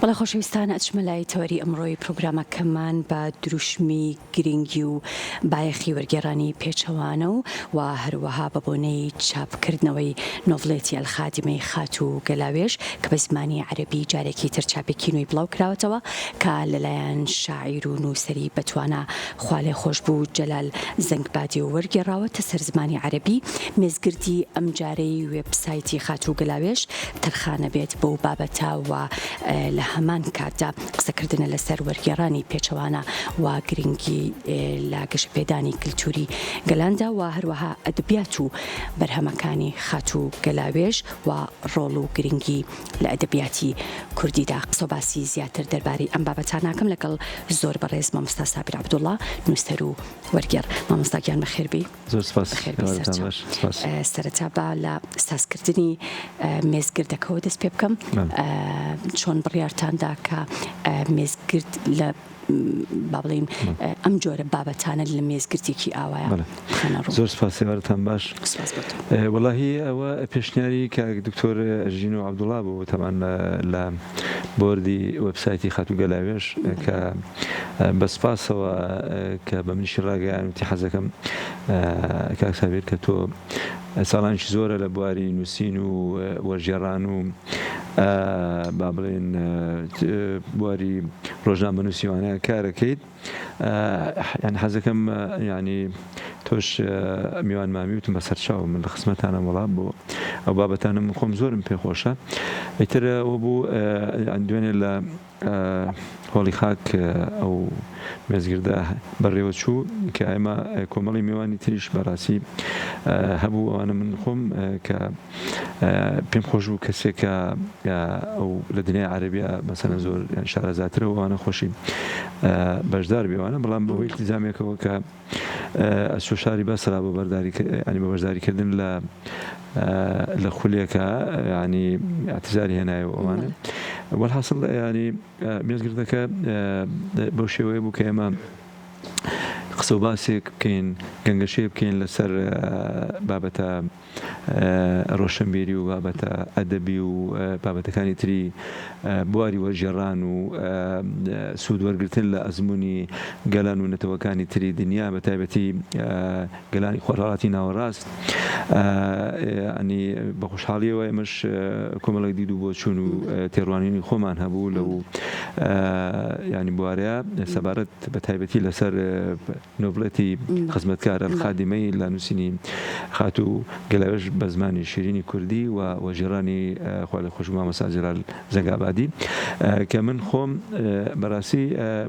بەڵێ خۆشەویستان ئەچمەلای تەوەری ئەمڕۆی پرۆگرامەکەمان بە دروشمی گرنگی و بایەخی وەرگێڕانی پێچەوانە و هەروەها بە بۆنەی چاپکردنەوەی نۆڤڵێتی ئەلخادیمەی خات و گەلاوێژ کە بە زمانی عەرەبی جارێکی تر چاپێکینوی بڵاو کراوەتەوە کە لەلایەن شاعیر و نووسەری بەتوانە خوالێ خۆش بوو جەلال زەنگبادی و وەرگێڕاوەتە سەر زمانی عەرەبی. مێزگردی ئەم جارەی وێبسایتی خات و گەلاوێژ تەرخانە بێت بەو بابەتە و لە هەمان کاتدا قسەکردنە لەسەر وەرگێڕانی پێچەوانە و گرنگی لە گەشەپێدانی کللتوری گەلاندا و هەروەها ئەدەبیات و بەرهەمەکانی خات و گەلاوێژ و ڕۆڵ و گرنگی لە ئەدەبیاتی کوردیدا قسە باسی زیاتر دەربارەی ئەم بابەتان ناکەم لەگەڵ زۆر بەڕێز مامۆستا سابیر عەبدوڵڵا نووسەر و وەرگێڕ. مامۆستاگیان بەخێربی. زۆر سپاس. سەرەتا با لە سازکردنی مێزگردەکەەوە دەست پێ بکەم چۆن بڕیارتاندا کە مێزگرد لە با بڵین ئەم جۆرە بابەتانە لە مێزگردێکی ئاوایە. زۆر سپاسێوارتان باش. وەڵاهی ئەوە پێشنیاری کە دکتۆر ئەژین و عەبدوڵڵا بوو تەمان لە بۆردی وەبسایتی خات و گەلاوێژ کە بە سپاسەوە کە بە منیشی ڕاگەیان وتی حەزەکەم کاک سابیر کە تۆ ساڵانشی زۆرە لە بواری نووسین و وەرگێڕان و با بڵێن بواری ڕۆژنامە نووسیوانەیە کارەکەیت یعنی حەزەکەم ینی تۆش میوان مامی وتم بەسەر چاو من لە خزمەتانە وەڵام بۆ ئەو بابەتانە من خۆم زۆرم پێخۆشە. ئیتر ئەوە بوو دوێنێ لە هۆڵی خاک ئەو مێزگردە بەڕێوە چوو کە ئێمە کۆمەڵی میوانی تریش بەڕاستی هەبوو ئەوانە من خۆم کە پێم خۆش بوو کەسێکە ئەو لە دنیای عەرەبیە مەسەلەن زۆر شارەزاترە ئەوانە خۆشی بەشدار بێوانە بەڵام بەهۆی التیزامێکەوە کە ئەسۆشاری بەسرا بە بەشداریکردن لە خولێکە ینی ئەتیزاری هێنایەوە ئەوانە وەڵحاصل ینی مێزگردەکە بەو شێوەیە بوو کە ئێمە قسە و باسێک بکەین گەنگەشێ بکەین لەسەر بابەتە ڕۆشنبیری و بابەتە ئەدەبی و بابەتەکانی تری بواری وەرگێڕان و سوود وەرگرتن لە ئەزمموی گەلان و نەتەوەکانی تری دنیا بە تایبەتی گەلانی خۆرهڵاتی ناوەڕاست ئەنی بە خوشحاڵیەوە ئێمەش کۆمەڵێک دید و بۆ چوون و تێڕوانینی خۆمان هەبوو لەو ینی بوارەیە سەبارەت بە تایبەتی لەسەر نۆڤڵێتی خزمەتکار ئەلخادیمەی لە نووسینی خات و گەلاوێژ بە زمانی شیرینی کوردی و وەرگێڕانی خوالێ خۆش مامۆستا جەلال زەنگابادی کە من خۆم بەڕاستی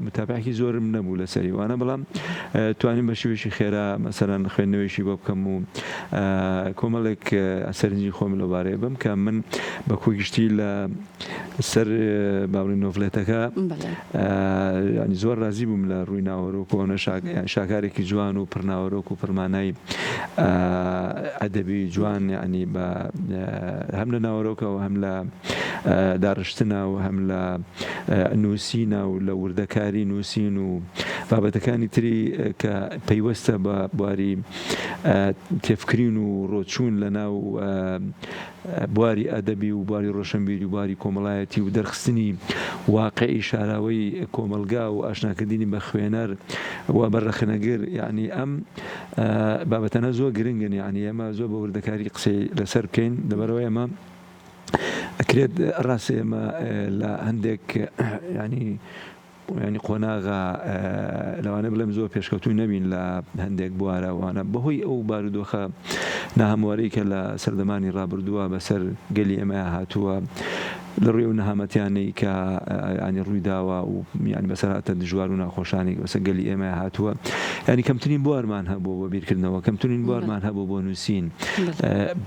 متابعێکی زۆرم نەبوو لەسەری وانە بەڵام توانیم بە شێوەیەکی خێرا مەسەلەن خوێندنەوەیشی بۆ بکەم و کۆمەڵێک سەرنجی خۆم لەبارەیە بم کە من بە کۆگشتی لە سەر باوری نۆڤڵێتەکە ینی زۆر رازی بووم لە ڕووی ناوەڕۆکۆنە شاکارێکی جوان و پڕناوەڕۆک و پڕمانای ئەدەبی جوان ینی بە هەم لە ناوەڕۆکەوە هەم لە داڕشتنە و هەم لە نووسینە و لە وردەکاری نووسین و بابەتەکانی تری کە پەیوەستە بە بواری تێفکرین و ڕۆچوون لە ناو بواری ئەدەبی و بواری ڕۆشنبیری و بواری کۆمەڵایەتی و دەرخستنی واقعی شاراوەی کۆمەلگا و ئاشناکردنی بە خوێنەر و بەڕەخنەگر ینی ئەم بابەتەنە زۆر گرنگن ینی ئێمە زۆر بە وردەکاری قسەی لەسەر بکەین لەبەرەوەی ئەمە ئەکرێت ڕاستی ئێمە لە هەندێک ینی قۆناغا لەوانە بڵێم زۆر پێشکەوتوی نەبین لە هەندێک بوارەوانە بەهۆی ئەو بارودۆخە ناهەموارەی کە لە سەردەمانی ڕابردووە بەسەر گەلی ئێمە هاتووە لە ڕووی و نەهامەتیانەی کە ینی ڕوویداوە و ینی بەسەرهاتە دژوار و ناخۆشانی بەسەر گەلی ئێمە هاتووە ینی کەمترین بوارمان هەبوو بۆ بیرکردنەوە کەمترین بوارمان هەبوو بۆ نووسین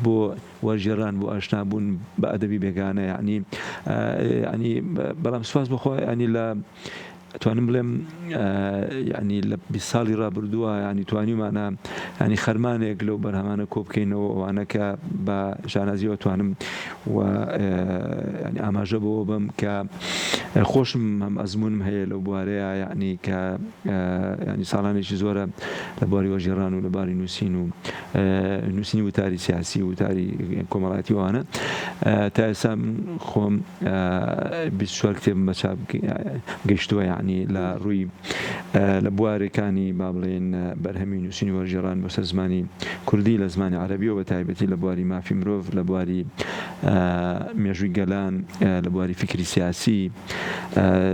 بۆ وەرگێڕان بۆ ئاشنابوون بە ئەدەبی بێگانە ینی بەڵام سوپاس بەخوا ینی لە توانم بڵێم ینی لە 20 ساڵی ڕابردووە ینی توانیمانە ینی خەرمانێک لەو بەرهەمانە کۆ بکەینەوە ئەوانە کە بە شانازیەوە توانم و ینی ئاماژە بەوە بم کە خۆشم هەم ئەزمونم هەیە لەو بوارەیە ینی کە ینی ساڵانێکی زۆرە لە بواری وەژێڕان و لەباری نووسین و نووسینی وتاری سیاسی و وتاری کۆمەڵایەتی ئەوانە تا ئێستا خۆم 24 کتێبم بە چاپ گەیشتووە ینی لە ڕووی لە بوارەکانی با بڵێن بەرهەمی نووسینی وەرژێڕان بەسەر زمانی کوردی لە زمانی عەرەبیەوە بە تایبەتی لە بواری مافی مرۆڤ لە بواری مێژووی گەلان لە بواری فکری سیاسی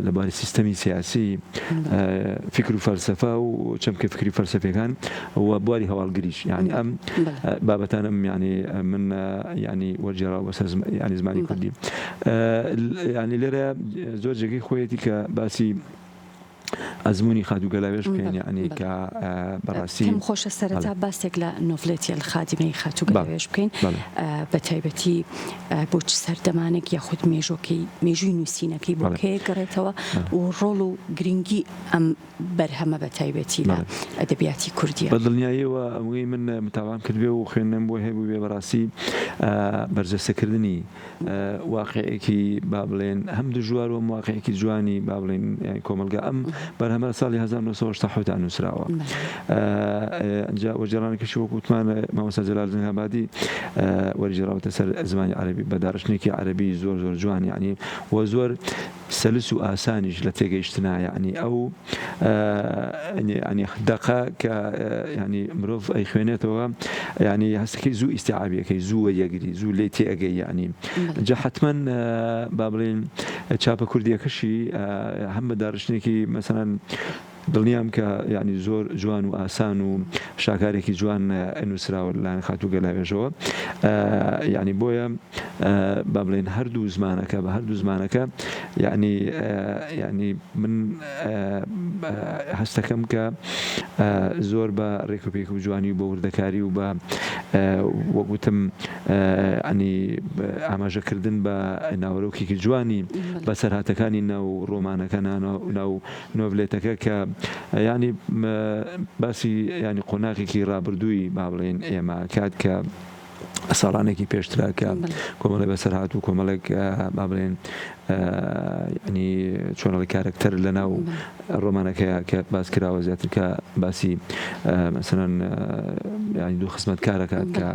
لە بواری سیستەمی سیاسی فکر و فەلسەفە و چەمکە فکری فەلسەفیەکان و بواری هەواڵگریش ینی ئەم بابەتانم ینی من ینی وەرجێڕاوە بەسەر ینی زمانی کوردی ینی لێرە زۆر جێگەی خۆیەتی کە باسی ئەزمموی خاتوگەلاوێژ بکەین ینی کە بەڕاستی کەم خۆشە سەرەتا باسێک لە نۆڤڵێتی الخادمەی خاتوگەلاوێژ بکەین بە تایبەتی بۆ چ سەردەمانێک یاخود مێژووی نووسینەکەی بۆ کێ گەڕێتەوە و ڕۆڵ و گرنگی ئەم بەرهەمە بە تایبەتی لە ئەدەبیاتی کوردیە بە دڵنیاییەوە ئەوەی من متاوان کردوێ و خوێندنم بۆ هەبوو بێ بەڕاستی بەرجەستەکردنی واقعەیەکی با بڵێن هەم دژوار و واقعەیەکی جوانی با بڵێن کۆمەلگا ئەم بەرهەمە ساڵی 1970 نووسراوە وەرجێڕانێکیشی وەکوتمان مامۆستا جەلال زەنگابادی وەرجێڕاوەتە سەر زمانی عەرەبی بە داڕشتێکی عەرەبی زۆر زۆر جوان ینی وە زۆر سەلس و ئاسانیش لە تێگەیشتنا ینی ئەو ینی دەقا کە ینی مرۆڤ ئەی خوێنێتەوە ینی هەستەکەی زوو ئیستیعابیەکەی زووە یەگری زوو لێ تێئەگەی ینی جا حتمەن با بڵێن چاپە کوردیەکەشی هەم بە داڕشتێکی مەسەڵەن دڵنیام کە ینی زۆر جوان و ئاسان و شاکارێکی جوان نووسراوە لەلایەن خاتوگەلاوێژەوە ینی بۆیە با بڵێن هەردوو زمانەکە بە هەردوو زمانەکە ینی من هەستەکەم کە زۆر بە ڕێکوپێک و جوانی و بە وردەکاری و بە وەگوتم ینی ئاماژەکردن بە ناوەرۆکێکی جوانی بە سەرهاتەکانی ناو ڕۆمانەکە ناو نۆڤڵێتەکە کە ینی باسی ینی قۆناغێکی ڕابردووی با بڵێن ئێمە کات کە ساڵانێکی پێشترا کە کۆمەڵی بەسەرهات و کۆمەڵێک با بڵێن ینی چۆنەڵی کارکتەر لە ناو ڕۆمانەکەیە کە باس کراوە زیاتر کە باسی مەسەڵەن ینی دوو خزمەتکارەکات کە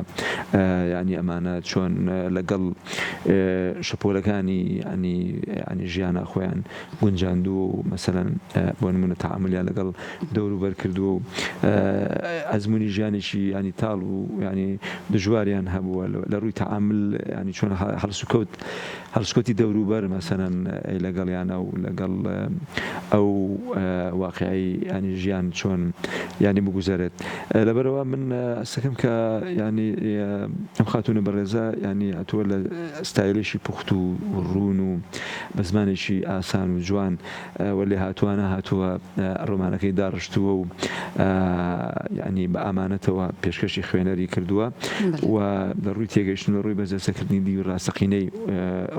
ینی ئەمانە چۆن لەگەڵ شەپۆلەکانی ینی ژیانە خۆیان گونجاندوو و مەسەڵەن بۆ نمونە تەعاملیان لەگەڵ دەوروبەر کردووە و ئەزمموی ژیانێکی ینی تاڵ و ینی دژواریان هەبووە لە ڕووی تەعامل ینی چۆن هەڵسوکەوتی دەوروبەر مەسەڵەن لەگەڵیانە و لەگەڵ ئەو واقعی ینی ژیان چۆن ینی بگوزارێت لەبەرەوە من ئەستەکەم کە ینی ئەم خاتونە بەڕێزە ینی هاتووە لە ستایلێکی پوخت و ڕوون و بە زمانێکی ئاسان و جوان وەلێ هاتووە ڕۆمانەکەی داڕشتووە و ینی بە ئامانەتەوە پێشکەشی خوێنەری کردووە و لە ڕووی تێگەیشتن ڕووی بەجەستەکردنی دی و ڕاستەقینەی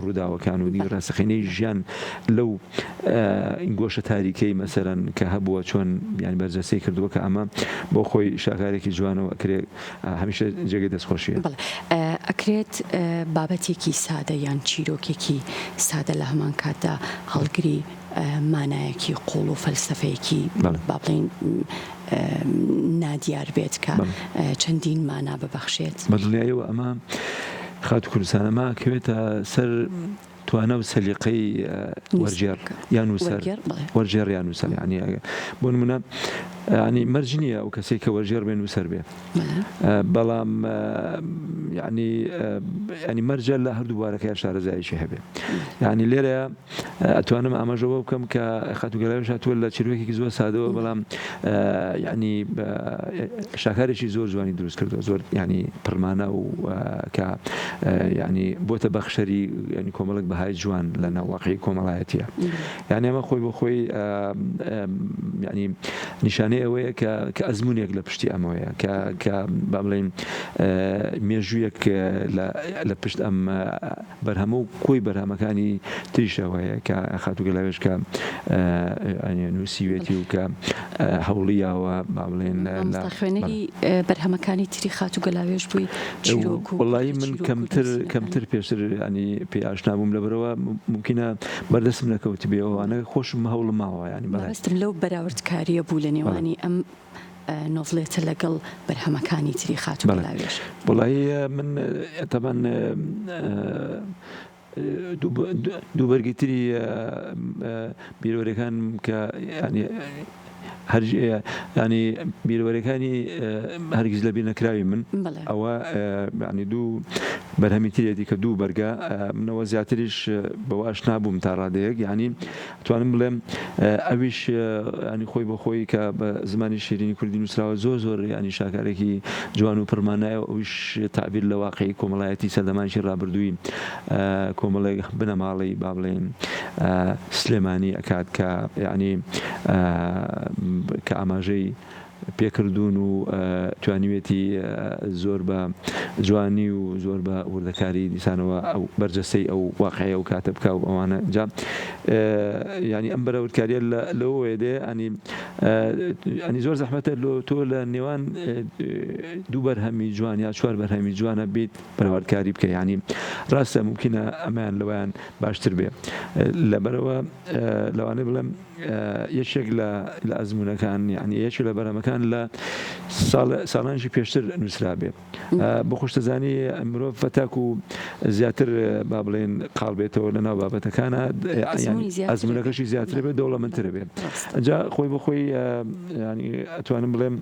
ڕووداوەکان و دی ڕاستەقینەی ژیان لەو گۆشە تاریکەی مەسەرەن کە هەبووە چۆن یان بەرجەستەی کردووە کە ئەمە بۆ خۆی شاکارێکی جوانەوە ئەکرێت هەمیشە جێگەی دەستخۆشیە ئەکرێت بابەتێکی سادە یان چیرۆکێکی سادە لە هەمان کاتدا هەڵگری مانایەکی قوڵ و فەلسەفەیەکی با بڵێن نادیار بێت کە چەندین مانا ببەخشێت بەدڵنیاییەوە ئەمە خات کوردستانەمە کەوێتە سەر توانە و سەلیقەی وەرجێڕ یان وسەر وەرجێڕ یان وسەر ینی بۆ نمونە ینی مەرج نییە ئەو کەسێک کە وەرجێڕ بێن وسەر بێ بەڵام ینی مەرجە لە هەردوو بوارەکەی شارەزاییشی هەبێ ینی لێرە ئەتوانم ئاماژەوە بکەم کە خاتوگەلاوێژ هاتووە لە چیرۆکێکی زۆر سادەوە بەڵام ینی شاکارێکی زۆر جوانی دروست کردەوە زۆر ینی پڕمانە و کە ینی بۆتە بەخشەری ینی کۆمەڵک بەهای جوان لە ناوواقعی کۆمەڵایەتیە یعنی ئەمە خۆی بۆ خۆی ینی نیشانەی لەوانەیە ئەوەیە کە ئەزمونێک لە پشتی ئەمەوەیە کە با بڵێن مێژوویەک لە پشت ئەم بەرهەمە و کۆی بەرهەمەکانی تریشەوەیە کە خاتوگەلاوێش کە نووسیوێتی و کە هەوڵیاوە با بڵێن خوێنەری بەرهەمەکانی تری خاتوگەلاوێش بووی وڵی من کەمتر پێشتر ینی پێ ئاشنا بووم لەبەرەوە ممکنە بەردەستم نەکەوت بێەوەوانە خۆشم هەوڵم ماوە ینی بەستم لەو بەراوردکاریە بوو لە نێوانی ئەم نۆڤڵێتە لەگەڵ بەرهەمەکانی تری خاتوگەلاوێش وڵی من تەبەن دوو بەرگی تری بیرۆرەکان کە ینی بیرۆرەکانی هەرگیز لە بیر نەکراوی من ئەوە ینی دوو بەرهەمی ترێتی کە دوو بەرگە منەوە زیاتریش بەواش نابووم تا ڕادەیەک ینی توانم بڵێم ئەویش ینی خۆی بە خۆی کە بە زمانی شیرینی کوردی نووسراوە زۆر ینی شاکارێکی جوان و پڕمانایە ئەویش تعبیر لە واقعی کۆمەڵایەتی سەردەمانشی ڕابردووی کۆمەڵێک بنەماڵی با بڵێن سلێمانی ئەکات کە ینی کە ئاماژەی پێکردوون و توانیوێتی زۆر بە جوانی و زۆر بە وردەکاری دیسانەوە ئەو بەرجەستەی ئەو واقعەیە و کاتە بکە و ئەوانە جا ینی ئەم بەراوردکاریە لەوەیە دێ ئەنی زۆر زەحمەتە تۆ لە نێوان دوو بەرهەمی جوان یا چوار بەرهەمی جوانە بیت بەراوردکاری بکە ینی ڕاستە ممکنە ئەمان لەوەیان باشتر بێ لەبەرەوە لەوانەیە بڵێم یەکێک لە ئەزمونەکان ینی یەکێک لە بەرهەمەکان لە ساڵانشی پێشتر نووسرا بێ بۆ خۆشتەزانی مرۆڤ فەتاک و زیاتر با بڵێن قاڵ بێتەوە لەناو بابەتەکانە ئەزمونەکەشی زیاتر بێت دەوڵەمەندتر بێت ئەجا خۆی بە خۆی ینی ئەتوانم بڵێم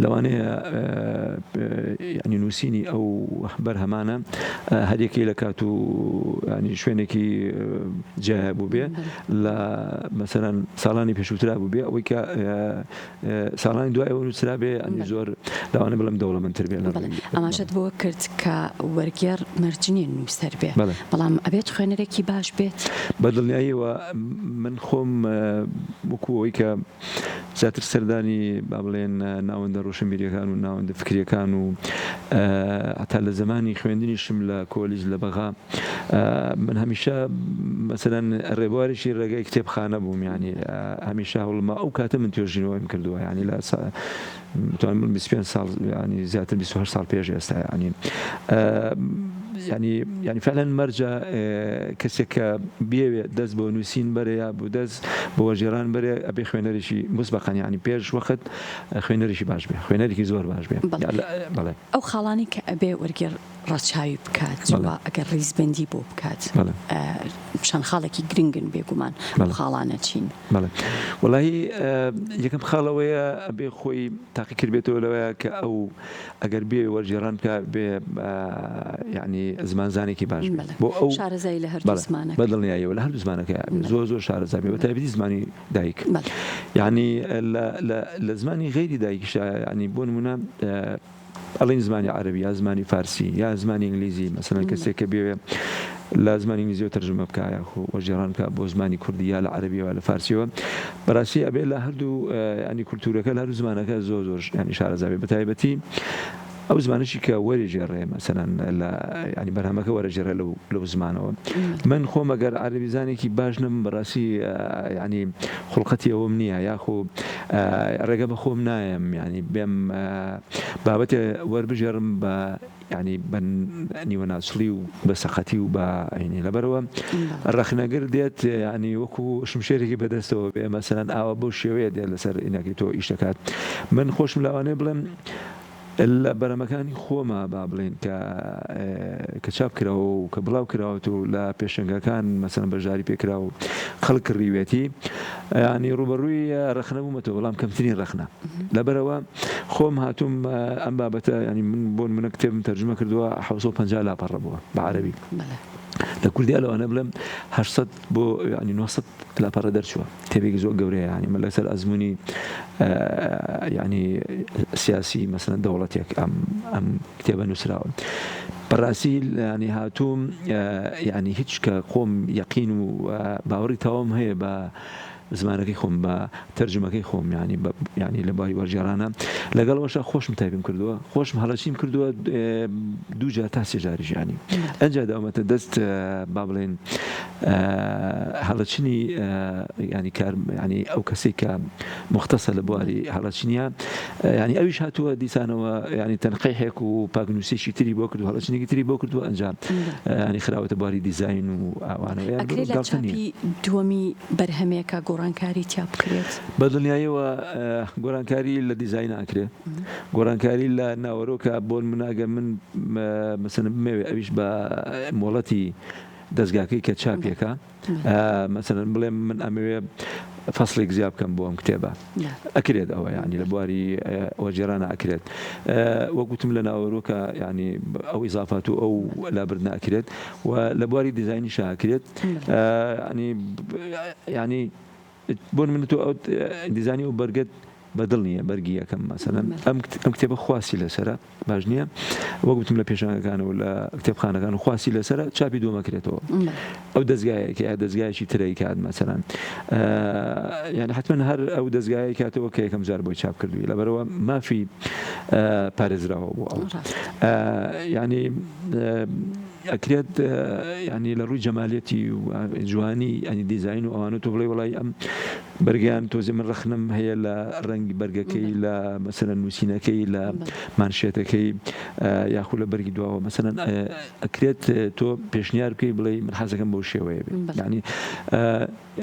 لەوانەیە ینی نووسینی ئەو بەرهەمانە هەرێکی لە کات و ینی شوێنێکی جیا بوو بێ لە مەسەرەن ساڵانی پێشووترا بوو بێ ئەوەی کە ساڵانی دوای ئەوە نووسرا بێ ئەنی زۆر لەوانە بڵم دەوڵەمەندتر بێ ئەماشەت بۆ کرد کە وەرگێڕ مەرجنیە نووسەر بێ بەڵام ئەبێت خوێنەرێکی باش بێت بەدڵنیاییەوە من خۆم وەکوەوەی کە زیاتر سەردانی با بڵێن ناوەندە ڕۆشنبیریەکان و ناوەندە فکریەکان و هەتا لە زمانی خوێندنیشم لە کۆلیژ لە بەغا من هەمیشە مەسەلەن ڕێبوارێکی ڕێگای کتێبخانە بووم ینی هەمیشە هەوڵما ئەو کاتە من توێژینەوەیم کردووە ینی لە توانم 25 ساڵ ینی زیاتر 28 ساڵ پێش ئێستا ینی فعلا مەرجە کەسێک کە بێوێ دەست بۆ نووسین بەرە یا بۆ دەست بۆ وەرجێڕان بەرێ ئەبێ خوێنەرێکی مسبەقەن ینی پێش وەخت خوێنەرێکی باش بێ خوێنەرێکی زۆر باش بێ ئەو خاڵانی کە ئەبێ وەرگێڕ ڕاچاوی بکات ئەگەر ڕیزبندی بۆ بکات چەند خاڵێکی گرنگن بێگومان خاڵانە چین وەڵاهی یەکەم خاڵەوەیە ئەبێ خۆی تاقی کرد بێتەوە لەوەیە کە ئەو ئەگەر بێ وەرجێڕان بکە بێ ینی زمانزانێکی باش بۆ ئەو شارەزایی لە هەردوو زمانە بەدڵنیاییەوە لە هەردوو زمانەکە زۆر شارەزا بێ بە تایبەتی زمانی دایک ینی لە زمانی غەیری دایکیش ینی بۆ نمونە ئەڵین زمانی عەرەبی یا زمانی فارسی یا زمانی ئینگلیزی مەسەلەن کەسێک کە بێوێ لە زمانی ئینگلیزیەوە تەرجمە بکە یا وەرجێڕان بکە بۆ زمانی کوردی یا لە عەرەبیەوە لە فارسیەوە بەڕاستی ئەبێ لە هەردوو ینی کولتورەکە لە هەردوو زمانەکە زۆر ینی شارەزا بێ بە تایبەتی ئەو زمانشی کە وەرەجێڕێ مەسەلەن ینی بەرهەمەکە وەرەجێڕێ لەو زمانەوە من خۆم ئەگەر عەرەبیزانێکی باش نەم بەڕاستی ینی خوڵقەتی ئەوەم نییە یاخۆ ڕێگە بە خۆم نایەم ینی بێم بابەتێ وەربژێڕم بە ینی بە نیوەناسڵی و بە سەقەتی و بە عینی لەبەرەوە ڕەخنەگر دێت ینی وەکو شمشێرێکی بەدەستەوە بێ مەسەلەن ئاوە بۆ شێوەیە دێت لەسەر ئینەکەی تۆ ئیش دەکات من خۆشم لەوانەیە بڵێم لە بەرەمەکانی خۆمە با بڵێن کە چاپ کراوە و کە بڵاو کراوەت و لە پێشنگەکان مەسەلەن بەژاری پێکرا و خەڵک کڕیوێتی ینی ڕوبەڕووی ڕەخنە بوومەتەوە بەڵام کەمترین ڕەخنە لەبەرەوە خۆم هاتووم ئەم بابەتە ینی من بۆ منە کتێبم تەرجمە کردووە 750 لاپەڕە بووە بە عەرەبی لە کوردیا لەوانە بڵێم 800 بۆ ینی 900 لاپەڕە دەرچووە کتێبێکی زۆر گەورەیە ینی من لەسەر ئەزموونی ینی سیاسی مەسەلەن دەوڵەتێک ئەم کتێبە نووسراوە بەڕاستی ینی هاتووم ینی هیچ کە خۆم یەقین و باوەڕی تەواوم هەیە بە زمانەکەی خۆم بە تەرجمەکەی خۆم ینی لە باری وەرجێڕانە لەگەڵەوەشە خۆشم تایبم کردووە خۆشم هەڵەچیم کردووە دووجار تا سێجاری ژیانی ئەنجا داومەتە دەست با بڵێن هەڵەچنی ینی کار ینی ئەو کەسێک کە مختصە لە بواری هەڵەچینە ینی ئەویش هاتووە دیسانەوە ینی تەنقیحێک و پاکنووسێکی تری بۆ کردو هەڵەچنێکی تری بۆ کردو ئەنجام ینی خراوەتە بواری دیزاین و ئەوانەوە دووەمی بەرهەمێکە گۆڕانکاری تیا بکرێت بە دڵنیاییەوە گۆڕانکاری لە دیزاین ئاکرێت گۆڕانکاری لە ناوەڕۆکە بۆن مناگە من مەسەن بمەوێ ئەویش بە مۆڵەتی دەستگاکەی کە چاپێکە مەسەن بڵێم من ئەمەوێ فەسڵێک زیاب بکەم بۆ ئەم کتێبە ئەکرێت ئەوە ینی لە بواری وەرجێڕانە ئەکرێت وەگوتم لە ناوەڕۆکە ینی ئەو ئیزافات و ئەو لابردنە ئەکرێت و لە بواری دیزاینیش ئەکرێت ینی بۆن من تۆ ئەو دیزانی و بەرگەت بەدڵ نییە بەرگی یەکەم مەسەلەن ئەم کتێبە خواسی لەسرە باش نییە وەگوتم لە پێشانەکان و لە کتێبخانەکان و خواسی لەسرە چاپی دووەمەکرێتەوە ئەو دەستگایەکی دەستگایکی ترەی کات مەسەلەن یعنی حتمما هەر ئەو دەستگایە کاتەوە کە یەکەم جار بۆی چاپ کردووی لەبەرەوە مافی پارێزراوە بۆ ئەو ینی ئەکرێت ینی لە ڕووی جەمالێتی و جوانی ئەنی دیزاین و ئەوانە تۆ بڵێ وڵی ئەم بەرگیان تۆزی من ڕخنم هەیە لە ڕەنگی بەرگەکەی لە مەسەلەن نووسینەکەی لە مانشێتەکەی یاخود لە بەرگی دواوە مەسەلەن ئەکرێت تۆ پێشنیار بکەی بڵێ من حەزەکەم بەو شێوەیە بێت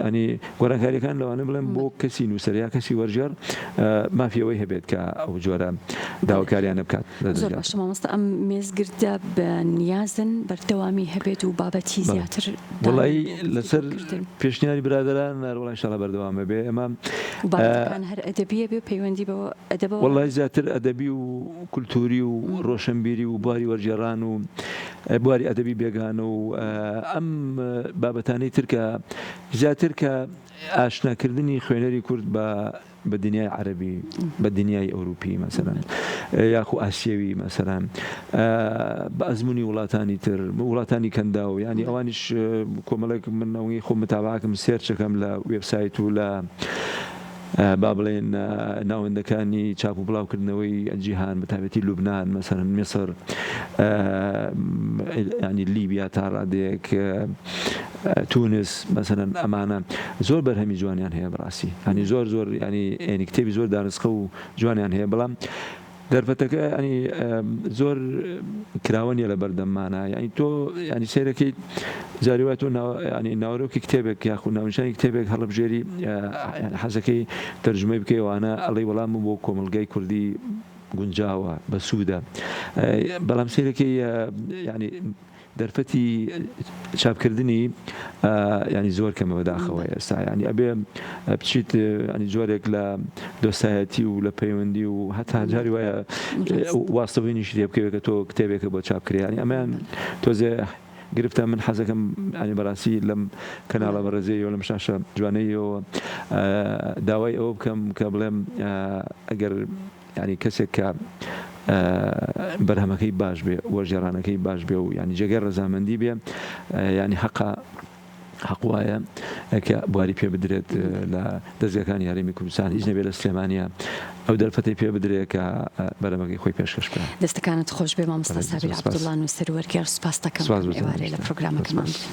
ینی گۆڕانکاریەکان لەوانە بڵێن بۆ کەسی نووسەر یا کەسی وەرجێڕ مافیەوەی هەبێت کە ئەو جۆرە داواکاریانە بکات زۆر باش مامۆستا ئەم مێزگردە بە نیازن بەردەوامی هەبێت و بابەتی زیاتر وڵی لەسەر پێشنیاری برادران وڵی ئینشاڵڵا بەردەوامە بێ ئەمە بابەتەکان هەر ئەدەبیە بێ پەیوەندی بەوە ئەدەبەوە وڵی زیاتر ئەدەبی و کولتوری و ڕۆشنبیری و بواری وەرجێڕان و بواری ئەدەبی بێگانە و ئەم بابەتانەی ترکە زیاتر کە ئاشناکردنی خوێنەری کورد بە دنیای عەرەبی بە دنیای ئەوروپی مەسەلەن یاخو ئاسیەوی مەسەلەن بە ئەزمموی وڵاتانی تر وڵاتانی کەندا و ینی ئەوانیش کۆمەڵێک من ئەوەی خۆم متابعکەم سێرچەکەم لە وێبسایت و لە با بڵێن ناوەندەکانی چاپ و بڵاوکردنەوەی جیهان بەتابەتی لوبنان مەسەلەن میسر ینی لیبیا تا ڕادێک تونس مەسەلەن ئەمانە زۆر بەرهەمی جوانیان هەیە بەڕاستی ینی زۆر ینی کتێبی زۆر دانسخە و جوانیان هەیە بەڵام دەرفەتەکە ینی زۆر کراوەنیە لە بەردەممانە ینی تۆ ینی سیرەکەی جاریوات تۆ ینی ناوەڕۆکی کتێبێک یاخو ناونیشانی کتێبێک هەڵبژێری حەزەکەی تەرجمەی بکەیەوانە ئەڵێ وەڵام بۆ کۆمەلگای کوردی گونجاوە بە سوودە بەڵام سیرەکەی ینی دەرفەتی چاپکردنی ینی زۆر کەمە بەداخەوە ئێستا ینی ئەبێ بچیت ینی جۆرێک لە دۆستایەتی و لە پەیوەندی و هەتا جاری وایە واستەوینیش لێ بکەوێت کە تۆ کتێبێکە بۆ چاپکرێ ینی ئەمەیان تۆزێ گرفتە من حەزەکەم ینی بەڕاستی لەم کەناڵە بەڕێزەیەوە لەم شاشە جوانەیەوە داوای ئەوە بکەم کە بڵێم ئەگەر ینی کەسێک کە بەرهەمەکەی باش بێ وەرجێڕانەکەی باش بێ و ینی جێگەی ڕەزامەندی بێ ینی حەق وایە کە بواری پێ بدرێت لە دەستگاکانی هەرێمی کوردستان هیچ نەبێت لە سلێمانیە ئەو دەرفەتی پێ بدرێت کە بەرهەمەکەی خۆی پێشکەش بکات دەستەکانت خۆش بێ مامۆستا سابیر عەبدوڵڵا نووسەر وەرگێڕ سوپاس دەکەم ئێوارەی لە پرۆگرامەکەمان